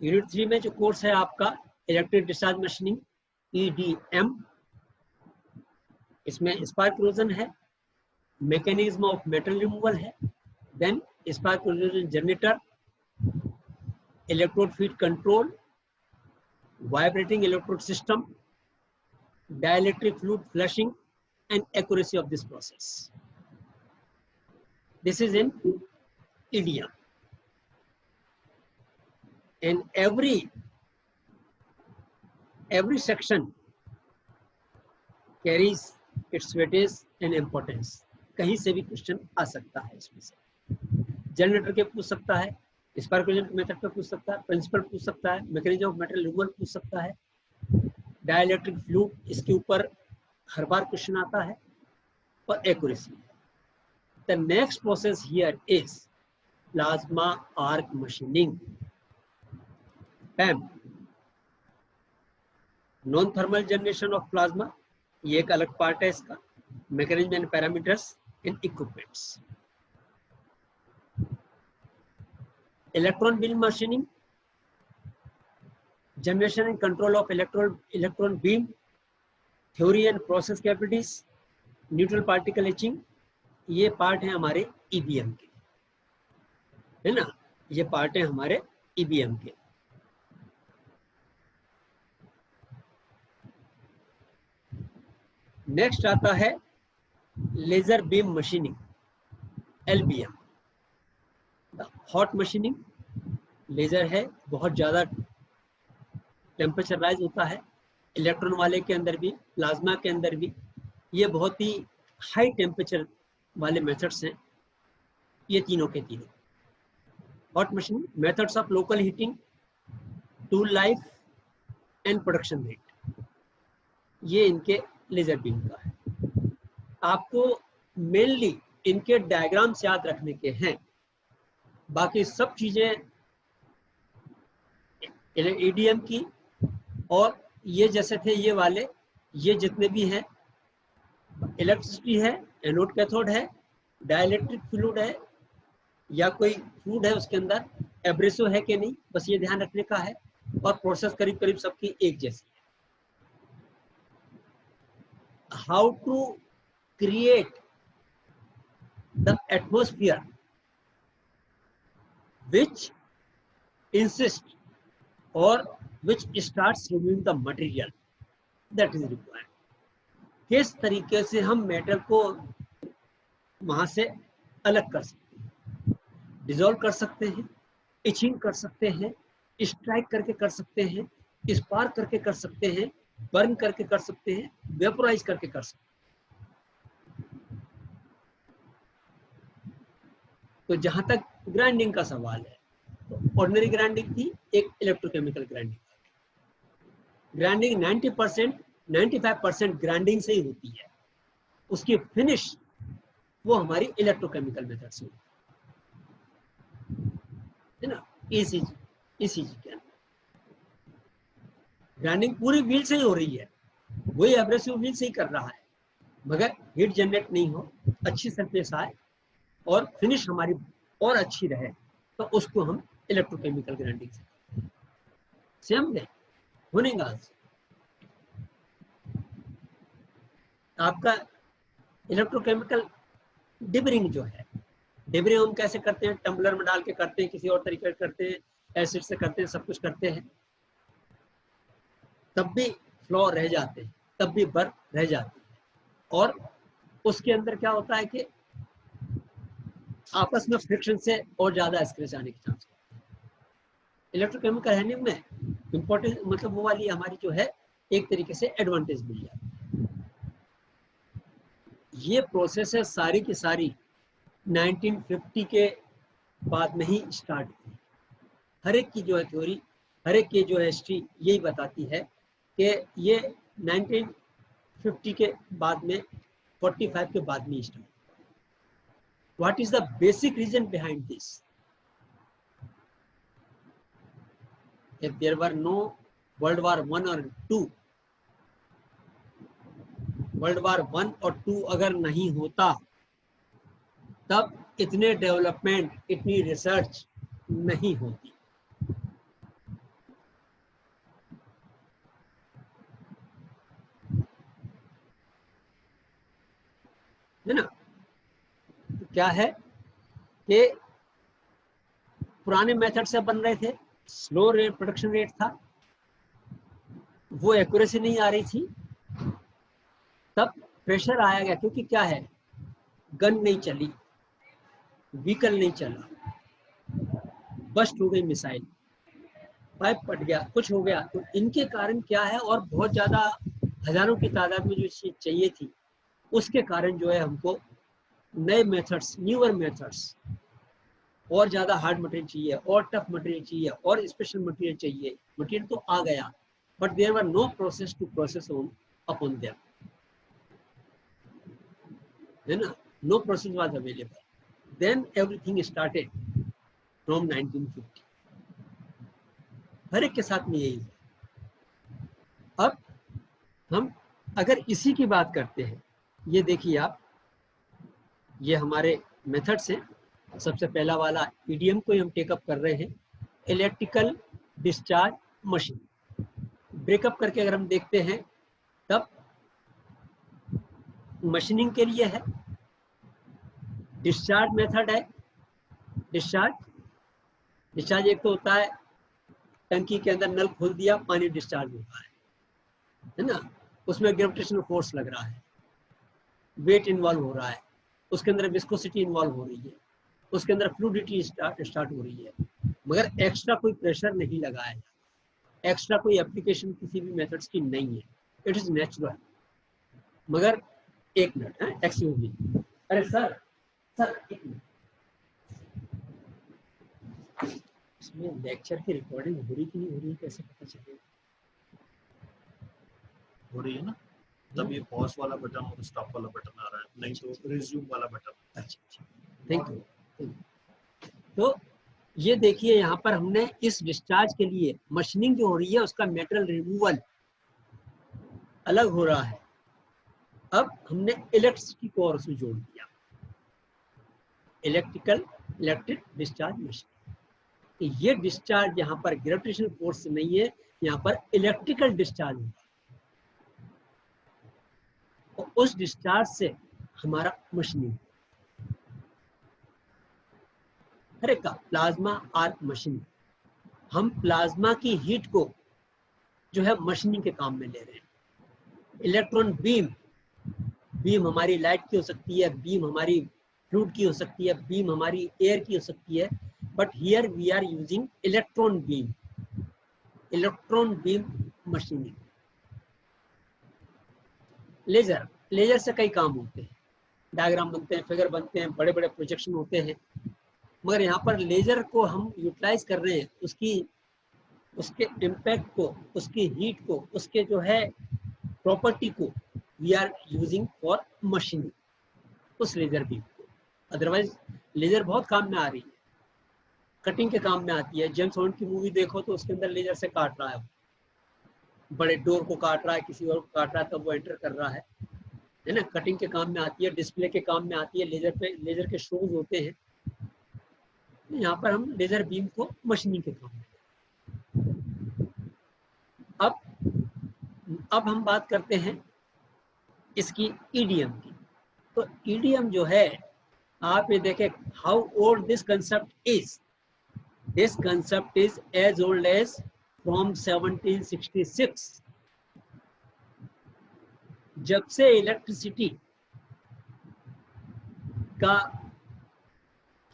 Unit 3 में जो course है आपका इलेक्ट्रिक डिस्चार्ज मशीनिंग EDM, इसमें स्पार्क इरोजन है, मैकेनिज्म ऑफ मेटल रिमूवल है, then spark erosion generator, electrode feed control, vibrating electrode system, dielectric fluid flushing, and accuracy of this process. This is in EDM. And every section carries its weightage and importance. कहीं से भी question आ सकता है इसमें से। Generator के पूछ सकता है, स्पार्क इरोजन मेथड पे पूछ सकता है, प्रिंसिपल पूछ सकता है, मैकेनिज्म ऑफ मेटल रिमूवल पूछ सकता है, डाइलेक्ट्रिक फ्लूइड इसके ऊपर हर बार क्वेश्चन आता है, और accuracy. The next process here is plasma arc machining, पैम, non thermal generation of plasma, ये एक अलग पार्ट है इसका, mechanism and parameters and equipments. Electron beam machining, generation and control of electron beam, theory and process capabilities, neutral particle etching, ये part है हमारे EBM के, है ना, ये पार्ट है हमारे EBM के। नेक्स्ट आता है laser beam machining, LBM, hot machining. Laser है, बहुत ज्यादा टेम्परेचर राइज होता है, इलेक्ट्रॉन वाले के अंदर भी, प्लाज्मा के अंदर भी, ये बहुत ही हाई टेम्परेचर वाले मेथड्स हैं, ये तीनों के तीनों। Hot machine, methods of local heating, tool life and production rate, ये इनके लेजर बीम का है। आपको मेनली इनके डायग्राम्स याद रखने के हैं, बाकी सब चीजें EDM की, और ये जैसे थे ये वाले, ये जितने भी हैं, इलेक्ट्रिसिटी है, एनोड कैथोड है, डाइलेक्ट्रिक फ्लूइड है, या कोई फ्लूइड है उसके अंदर, एब्रेसिव है कि नहीं, बस ये ध्यान रखने का है, और प्रोसेस करीब करीब सबकी एक जैसी है। How to create the atmosphere which insist और which starts removing the material that is required. किस तरीके से हम मेटल को वहां से अलग कर सकते हैं, डिसॉल्व कर सकते हैं, इचिंग कर सकते हैं, स्ट्राइक करके कर सकते हैं, स्पार्क करके कर सकते हैं, बर्न करके कर सकते हैं, वेपोराइज करके कर सकते हैं। तो जहां तक ग्राइंडिंग का सवाल है, तो ऑर्डिनरी ग्राइंडिंग थी, एक इलेक्ट्रोकेमिकल ग्राइंडिंग। ग्राइंडिंग 95% ग्राइंडिंग से ही होती है, उसकी फिनिश वो हमारी इलेक्ट्रोकेमिकल मेथड से होती है ना, इसी के अंदर ग्राइंडिंग पूरी व्हील से ही हो रही है, वही एब्रेसिव व्हील से ही कर रहा है, मगर हीट जनरेट नहीं हो, अच्छी सरफेस आए और फिनिश हमारी और अच्छी रहे, तो उसको हम इलेक्ट्रोकेमिकल ग्राइंडिंग से सेम है। होने का आपका इलेक्ट्रोकेमिकल डिबरिंग जो है, डिबरिंग हम कैसे करते हैं, टम्बलर में डाल के करते हैं, किसी और तरीके से करते हैं, एसिड से करते हैं, सब कुछ करते हैं, तब भी फ्लो रह जाते हैं, तब भी बर्फ रह जाती है, और उसके अंदर क्या होता है कि आपस में फ्रिक्शन से और ज्यादा स्क्रैच आने के चांस। इलेक्ट्रोकेमिकल हैंडलिंग में इम्पोर्टेंट मतलब वो वाली हमारी जो है एक तरीके से एडवांटेज मिल जाती है। ये प्रोसेस है सारी की सारी 1950 के बाद में ही स्टार्ट हुई। हर एक की जो है थ्योरी, हर एक की जो है हिस्ट्री यही बताती है कि ये 1950 के बाद में 45 के बाद में start. What is the basic reason behind this? If there were no World War I or II, World War I और II अगर नहीं होता, तब इतने डेवलपमेंट, इतनी रिसर्च नहीं होती। क्या है कि पुराने मेथड से बन रहे थे, स्लो रेट प्रोडक्शन रेट था, वो एक्यूरेसी नहीं आ रही थी, तब प्रेशर आया गया, क्योंकि क्या है, गन नहीं चली, व्हीकल नहीं चला, बस्ट हो गई मिसाइल, पाइप फट गया, कुछ हो गया, तो इनके कारण क्या है, और बहुत ज्यादा हजारों की तादाद में जो चीज चाहिए थी, उसके कारण जो है हमको नए मेथड्स, न्यूअर मेथड्स, और ज्यादा हार्ड मटेरियल चाहिए, और टफ मटेरियल चाहिए, और स्पेशल मटेरियल चाहिए। मटेरियल तो आ गया, but there were no process to process on upon them, है ना, no process was available. Then everything started from 1950। हर एक के साथ में यही है। अब हम अगर इसी की बात करते हैं, ये देखिए आप, ये हमारे मेथड्स हैं। सबसे पहला वाला ईडीएम को हम टेकअप कर रहे हैं, इलेक्ट्रिकल डिस्चार्ज मशीन। ब्रेकअप करके अगर हम देखते हैं, तब मशीनिंग के लिए है, डिस्चार्ज मेथड है। डिस्चार्ज एक तो होता है टंकी के अंदर नल खोल दिया, पानी डिस्चार्ज हो रहा है ना, उसमें ग्रेविटेशनल फोर्स लग रहा है, वेट इन्वॉल्व हो रहा है, उसके अंदर विस्कोसिटी इन्वॉल्व हो रही है, उसके अंदर फ्लूइडिटी स्टार्ट हो रही है, मगर एक्स्ट्रा कोई प्रेशर नहीं लगाया, एक्स्ट्रा कोई एप्लीकेशन किसी भी मेथड्स की नहीं है, इट इज नेचुरल। मगर एक मिनट है, एक्सक्यूज मी, अरे सर एक मिनट, इसमें लेक्चर की रिकॉर्डिंग हो रही कि नहीं हो रही, कैसे पता चलेगा? हो रही है ना, तब ये पॉज वाला बटन और स्टॉप वाला बटन आ रहा है, नहीं तो रिज्यूम वाला बटन। अच्छा, थैंक यू। तो ये देखिए, यहाँ पर हमने इस डिस्चार्ज के लिए मशीनिंग जो हो रही है, उसका मेटल रिमूवल अलग हो रहा है। अब हमने इलेक्ट्रिसिटी को और उसमें जोड़ दिया, इलेक्ट्रिक डिस्चार्ज मशीन। ये डिस्चार्ज यहाँ पर ग्रेविटेशनल फोर्स से नहीं है, यहाँ पर इलेक्ट्रिकल डिस्चार्ज होगा, और उस डिस्चार्ज से हमारा मशीनिंग, हर एक का प्लाज्मा आर्क मशीनिंग, हम प्लाज्मा की हीट को जो है मशीनिंग के काम में ले रहे हैं। इलेक्ट्रॉन बीम हमारी लाइट की हो सकती है, बीम हमारी फ्लूइड की हो सकती है, बीम हमारी एयर की हो सकती है, but here we are using electron beam machining. Laser से कई काम होते हैं, डायग्राम बनते हैं, फिगर बनते हैं, बड़े बड़े प्रोजेक्शन होते हैं, मगर यहाँ पर लेजर को हम यूटिलाइज कर रहे हैं, उसके इम्पैक्ट को, उसकी हीट को, उसके जो है प्रॉपर्टी को we are using for machining, उस लेजर बीम को। अदरवाइज लेजर बहुत काम में आ रही है, कटिंग के काम में आती है। जेम्स बॉन्ड की मूवी देखो तो उसके अंदर लेजर से काट रहा है, बड़े डोर को काट रहा है, किसी और को काट रहा है, तब वो एंटर कर रहा है ना, कटिंग के काम में आती है, डिस्प्ले के काम में आती है, लेजर के शोज होते हैं। यहाँ पर हम लेजर बीम को मशीनिंग के काम में। अब हम बात करते हैं इसकी ईडीएम की। तो ईडीएम जो है, आप ये देखें, how old this concept is. This concept is as old as from 1766। जब से इलेक्ट्रिसिटी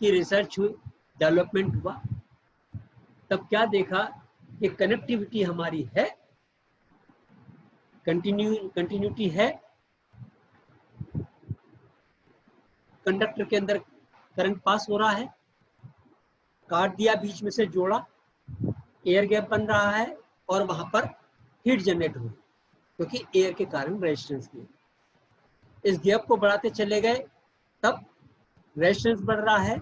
की रिसर्च हुई, डेवलपमेंट हुआ, तब क्या देखा कि कनेक्टिविटी हमारी है, कंटिन्यूटी है, कंडक्टर के अंदर करंट पास हो रहा है, काट दिया, बीच में से जोड़ा, एयर गैप बन रहा है, और वहां पर हीट जनरेट हो रही, क्योंकि एयर के कारण रेजिस्टेंस की। इस गैप को बढ़ाते चले गए, तब रेजिस्टेंस बढ़ रहा है,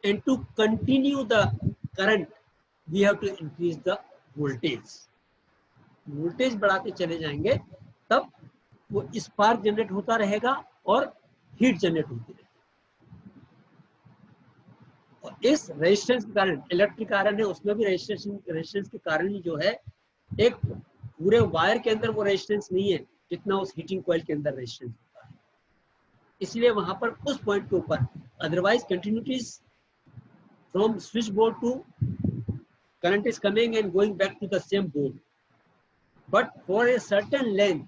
and to continue the current we have to increase the voltage. Voltage बढ़ाते चले जाएंगे, तब वो स्पार्क जनरेट होता रहेगा और हीट जनरेट होती रहेगी। और इस रेजिस्टेंस के कारण, इलेक्ट्रिक आयरन है, उसमें भी रेजिस्टेंस के कारण ही जो है, एक पूरे वायर के अंदर वो रेजिस्टेंस नहीं है जितना उस हीटिंग कॉइल के अंदर रेजिस्टेंस होता है। इसलिए वहां पर उस पॉइंट के ऊपर otherwise continuity is from switchboard to current is coming and going back to the same board. But for a certain length,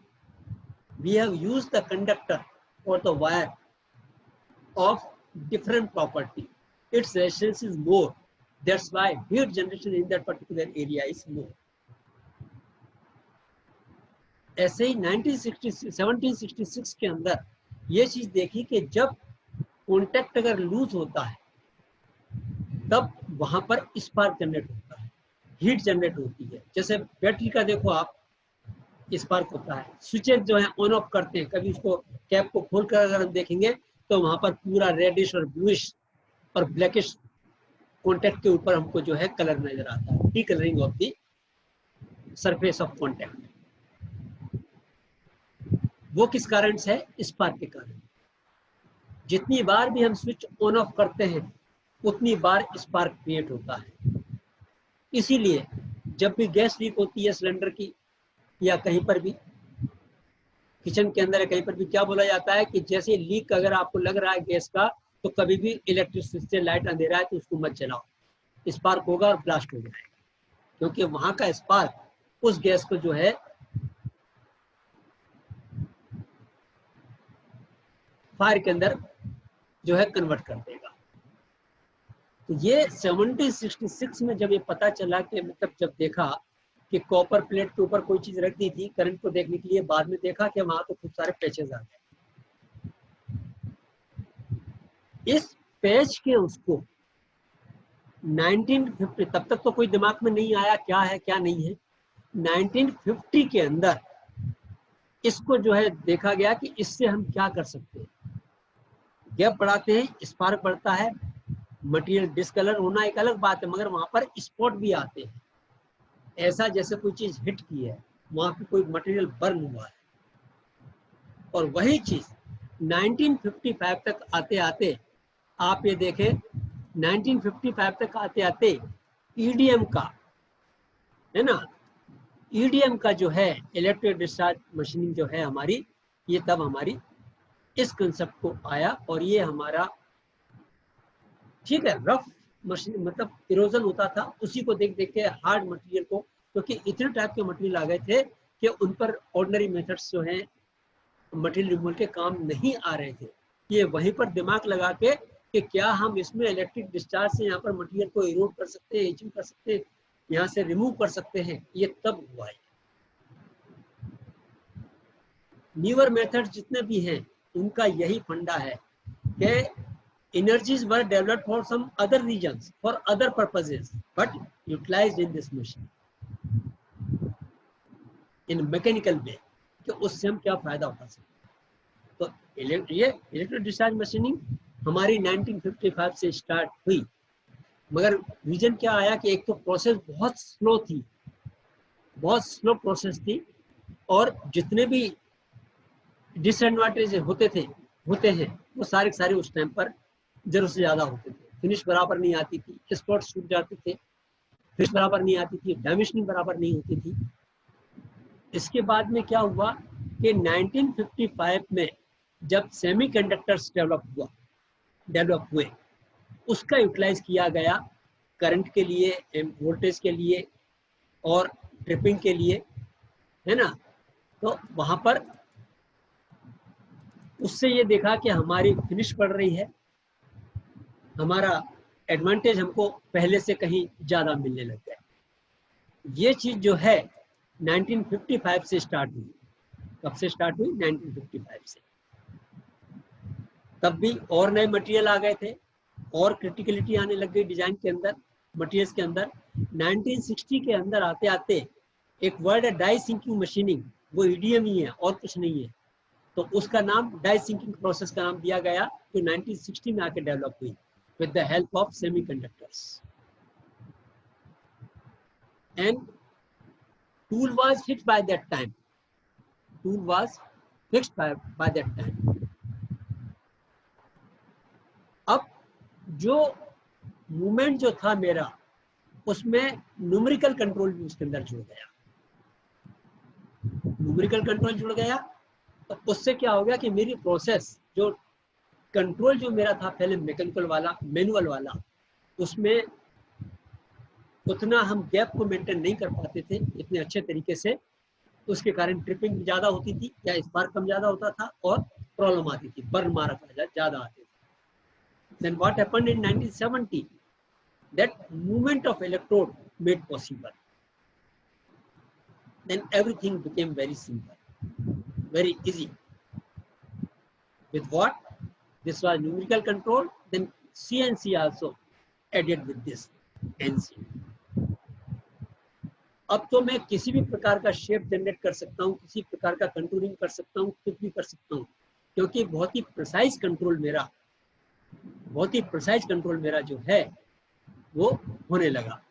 we have used the conductor or the wire of different property. Its resistance is more. That's why heat generation in that particular area is more. ऐसे ही 1766 के अंदर ये चीज देखी कि जब contact अगर loose होता है तब वहां पर स्पार्क जनरेट होता है, हीट जनरेट होती है। जैसे बैटरी का देखो आप, स्पार्क होता है, स्विचेस जो है ऑन ऑफ करते हैं, कभी उसको कैप को खोलकर अगर हम देखेंगे तो वहां पर पूरा रेडिश और ब्लूइश और ब्लैकिश कॉन्टैक्ट के ऊपर हमको जो है कलर नजर आता है, D colouring of the surface of contact. वो किस कारण से है? स्पार्क के कारण। जितनी बार भी हम स्विच ऑन ऑफ करते हैं उतनी बार स्पार्क क्रिएट होता है। इसीलिए जब भी गैस लीक होती है सिलेंडर की या कहीं पर भी किचन के अंदर है, कहीं पर भी क्या बोला जाता है कि जैसे लीक अगर आपको लग रहा है गैस का, तो कभी भी इलेक्ट्रिक स्विच से लाइट अंधेरा है तो उसको मत जलाओ, स्पार्क होगा और ब्लास्ट हो जाएगा, क्योंकि वहां का स्पार्क उस गैस को जो है फायर के अंदर जो है कन्वर्ट कर देगा। तो ये 1766 में जब ये पता चला कि मतलब जब देखा कि कॉपर प्लेट के ऊपर कोई चीज रख दी थी करंट को देखने के लिए, बाद में देखा कि वहां तो खूब सारे पैचेस आ गए। इस पैच के उसको 1950, तब तक तो कोई दिमाग में नहीं आया क्या है क्या नहीं है, 1950 के अंदर इसको जो है देखा गया कि इससे हम क्या कर सकते हैं। गैप बढ़ाते हैं, स्पार्क बढ़ता है, मटेरियल डिसकलर होना एक अलग बात है, मगर वहां पर स्पॉट भी आते हैं, ऐसा जैसे कोई चीज हिट की है, वहां पे कोई मटेरियल बर्न हुआ है। और वही चीज 1955 तक आते आते आप ये देखें, 1955 तक आते आते ईडीएम का, है ना, ईडीएम का जो है इलेक्ट्रिक डिस्चार्ज मशीनिंग जो है हमारी, ये तब हमारी इस कंसेप्ट को आया। और ये हमारा ठीक है रफ मशीन, मतलब इरोजन होता था, उसी को देख देख के हार्ड मटेरियल को, क्योंकि इतने टाइप के मटेरियल आ गए थे कि उन पर ऑर्डिनरी मेथड्स जो हैं मटेरियल रिमूवल के काम नहीं आ रहे थे। ये वहीं पर दिमाग लगा के कि क्या हम इसमें इलेक्ट्रिक डिस्चार्ज से यहाँ पर मटेरियल को इरोड कर सकते हैं, एचिंग कर सकते हैं, यहाँ से रिमूव कर सकते हैं, ये तब हुआ है। न्यूअर मेथड जितने भी हैं उनका यही फंडा है कि energies were developed for some other regions, for other purposes, but utilized in this machine in mechanical way, कि उससे हम क्या फायदा उठा सकते हैं। तो ये इलेक्ट्रिक डिस्चार्ज मशीनिंग हमारी 1955 से स्टार्ट हुई, मगर रीजन क्या आया कि एक तो प्रोसेस बहुत स्लो थी, बहुत स्लो प्रोसेस थी, और जितने भी डिसएडवांटेज होते हैं वो सारे उस टाइम पर जरूरत से ज्यादा होते थे। फिनिश बराबर नहीं आती थी, स्पॉट छूट जाते थे, फिनिश बराबर नहीं आती थी, डाइमेंशनिंग बराबर नहीं होती थी। इसके बाद में क्या हुआ कि 1955 में जब सेमीकंडक्टर्स डेवलप हुए, उसका यूटिलाइज किया गया करंट के लिए, वोल्टेज के लिए और ट्रिपिंग के लिए, है ना। तो वहां पर उससे ये देखा कि हमारी फिनिश बढ़ रही है, हमारा एडवांटेज हमको पहले से कहीं ज्यादा मिलने लग गया। ये चीज जो है 1955 से स्टार्ट हुई। कब से स्टार्ट हुई? 1955 से। तब भी और नए मटेरियल आ गए थे और क्रिटिकलिटी आने लग गई डिजाइन के अंदर, मटेरियल्स के अंदर। 1960 के अंदर आते आते एक वर्ड है डाई सिंकिंग मशीनिंग, वो ईडीएम ही है और कुछ नहीं है, तो उसका नाम डाई सिंकिंग प्रोसेस का नाम दिया गया, जो 1960 में आके डेवलप हुई with the help of semiconductors, and tool was fixed by that time. अब जो मूवमेंट जो था मेरा, उसमें न्यूमेरिकल कंट्रोल भी उसके अंदर जुड़ गया। न्यूमेरिकल कंट्रोल जुड़ गया तो उससे क्या हो गया कि मेरी प्रोसेस जो कंट्रोल जो मेरा था पहले मैकेनिकल वाला, मैनुअल वाला, उसमें उतना हम गैप को मेंटेन नहीं कर पाते थे इतने अच्छे तरीके से। उसके कारण ट्रिपिंग ज़्यादा होती थी या स्पार्क कम ज़्यादा होता था और प्रॉब्लम आती थी, बर्न मार्क ज़्यादा आते थे। Then what happened in 1970? That movement of electrode made possible. Then everything became very simple, very easy. With what? This was numerical control. Then CNC also added with this NC. अब तो मैं किसी भी प्रकार का शेप जनरेट कर सकता हूँ, किसी प्रकार का कंटूरिंग कर सकता हूँ, कुछ भी कर सकता हूँ, क्योंकि बहुत ही प्रिसाइज कंट्रोल मेरा जो है वो होने लगा।